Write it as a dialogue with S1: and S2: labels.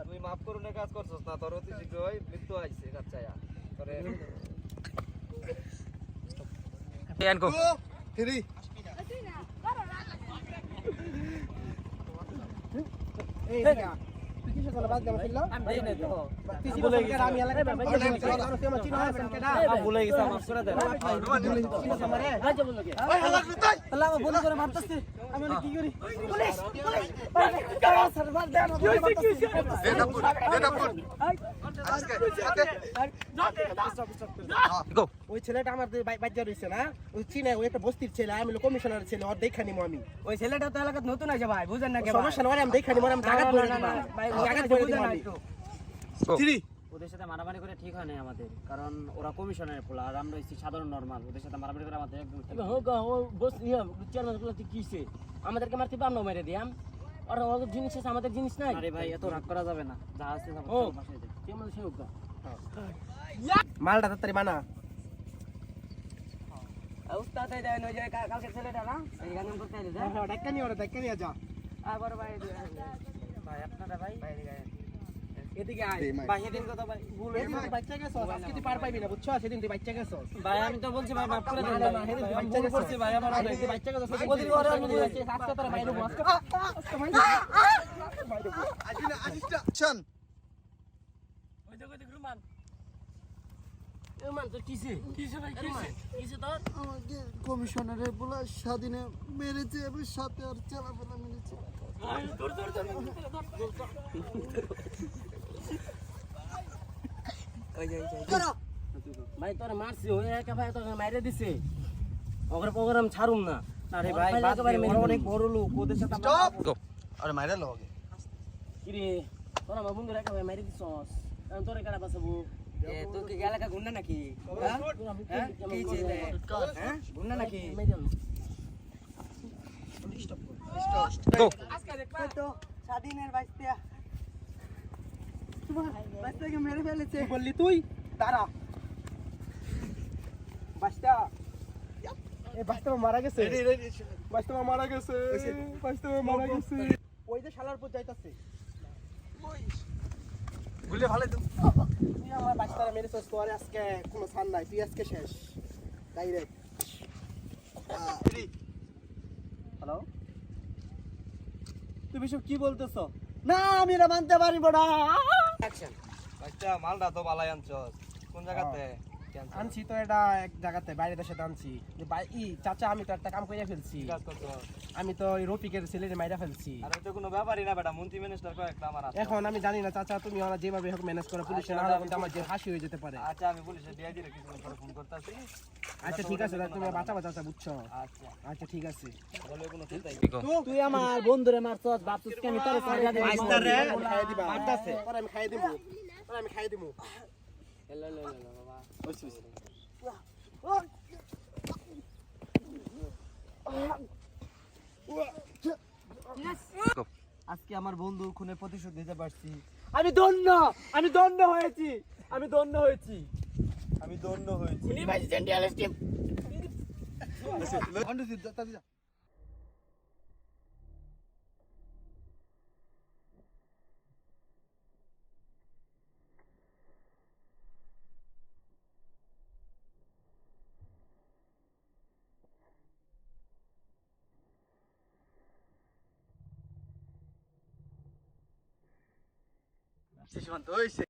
S1: তুই মাফ করুন কাজ করছস না তোর অতি শীঘ্রই মৃত্যু আইছে কাচ্চায়া তোরে
S2: এনকো
S3: থ্রি
S4: এই তুই কিসে চলে বাদ গেল ফিরলো
S1: আমি দেই নাই তো
S4: তুই বলে গেছিস আমি এলাকায় তুই আমার চিনো আছেন কেডা
S1: ভুলে গেছি মাফ করে দে
S4: চিনো আমারে রাজা বললো কি
S3: ওই হালাক তুই
S4: আল্লাহ আমার বন্ধু করে মারতাছে আমি অনেক কি করি পুলিশ কারা স্যার মার দেন
S3: দেনাপুর আজকে
S2: গো
S4: ওই ছেলেটা আমার বাচ্চা রইছে না ওই চিনে ওই একটা বস্তির ছেলে আমি কমিশনারের ছেলে ওর দেখা নিমু আমি
S1: ওই ছেলেটা তো এলাকাত নতুন আছে ভাই বুঝেন না কে
S4: সমস্যা নয় আমি দেখা নিমু আমি টাকা ধরে দিই
S1: ভাই
S4: টাকা ধরে দিই আমি
S3: থ্রি
S5: ওদের সাথে মারামারি করে ঠিক হয় না আমাদের, কারণ ওরা কমিশনের পোলা আর আমরা হচ্ছি সাধারণ নরমাল। ওদের সাথে মারামারি করে আমাদের একদম ঠিক হয় না।
S4: আমাদেরকে মারতে পারলো মেরে দিয়াম আর ওদের জিনিস আছে আমাদের জিনিস নাই
S5: আরে ভাই এত রাগ করা যাবে না, যা আছে সব
S4: ও।
S5: বাসায় দে।
S4: কেমন সে হোক মালটা তাড়াতাড়ি বানা
S1: উস্তাদ এই দেন ওই যে কালকে ছেলেটা না এই গান করতে আইলে
S4: হ্যাঁ ডাক্কা নিয়ে যা
S1: আবার ভাই
S5: ভাই আপনারা ভাই
S1: এদিকে আয়
S3: দে, মাই।
S1: ভাই এদিন কথা ভাই ভুল হয়ে
S4: সেদিন তুই বাচ্চা গেছস আজকে তুই পার পাইবি না বুঝছো সেদিন তুই বাচ্চা গেছস
S1: ভাই আমি তো বলছি ভাই মাফ করে দেন
S4: না, না, সেদিন তুই বাচ্চা গেছস
S1: করছি ভাই আমার অনেক
S4: তুই বাচ্চা গেছস
S1: ওদিন ওরে আমি দিয়েছি।
S4: আজকে তোর মাইরো আজকে
S3: অ্যাকশন
S1: ওই দেখো দেখ রুমান
S4: এ মান তোর কিসে
S1: ভাই কিসে তোর
S3: আমাকে কমিশনারের বলা স্বাধীনে মেরেছে এবং সাথে আর চালাফেলা মেরেছে
S4: ভাই তোর মারছি ওই একা ভাই তোর মাইরে দিছে ওগরে প্রোগ্রাম ছাড়ুম না
S1: আরে ভাই বাদ দে, ওরা অনেক বড় লোক ওদের সাথে আমরা
S3: স্টপ
S2: গো
S3: আরে মাইরা লো আগে
S4: কিরে তোর আমার বন্ধু একা ভাই মাইরে দিছস এখন তোর কারা বাঁচাবো
S1: এ তুই কি এলাকা গুন্ডা নাকি হ্যাঁ কি ছেলে হ্যাঁ গুন্ডা নাকি
S2: গো
S1: আজকে দেখবা তো স্বাধীনের বাইস্তে বাইস্তেকে মেরে ফেলেছে
S4: কি বললি তুই দাঁড়া বাস্তা এ বাস্তা মারা গেছে বাস্তা মারা গেছে বাস্তা মারা গেছে ওই যে শালার পর যাইতাছে
S3: গুলে ভালো তো
S4: তুই আমার বাস্তারা মেরেছস তোর আজকে কোনো ছাড় নাই তুই আজকে শেষ ডাইরেক্ট
S3: থ্রি
S4: হ্যালো তুমি সব কি বলতেছ
S1: না আমি এটা মানতে পারিব না
S4: অ্যাকশন
S1: আচ্ছা মালটা তো বালাই আনছস কোন জায়গাতে
S4: আনছি তো এটা এক জায়গাতে বাইরে দেশে আনছি যে ভাই চাচা আমি তো একটা কাম কইরা ফেলছি
S1: কাজ করছস
S4: আমি তো ওই রফিকের ছেলেরে মাইরা ফেলছি
S1: আর তো কোনো ব্যাপারই না বেটা মন্ত্রী মিনিস্টার কয়েকটা আমার আছে
S4: এখন আমি জানি না চাচা তুমি ওরা যেভাবে হোক ম্যানেজ করে পুলিশে না হলে কিন্তু আমার যে ফাঁসি হয়ে যেতে পারে
S1: আচ্ছা আমি পুলিশে দিয়ে দিলে কিছুক্ষণ পরে ফোন করতেছি
S4: আচ্ছা ঠিক আছে তুমি বাঁচাবা চাচা বুঝছো
S1: আচ্ছা
S4: আচ্ছা ঠিক আছে
S1: বলে কোনো চিন্তাই
S2: গো
S5: তুই আমার বন্ধুরে মারছস, ভাবছিস কি আমি তোরে ছাড়িয়া দেব?
S1: মাইস্টারে
S4: খাইয়ে দিবা মারতাছে পরে আমি খাইয়ে দিমু
S1: এলো এলো এলো বাবা আজকে আমার বন্ধুর খুনের প্রতিশোধ নিতে পারছি
S4: আমি ধন্য হয়েছি
S1: আমি ধন্য হয়েছি
S3: ওয়ান টু থ্রি তাড়াতাড়ি যা শেষ হইছে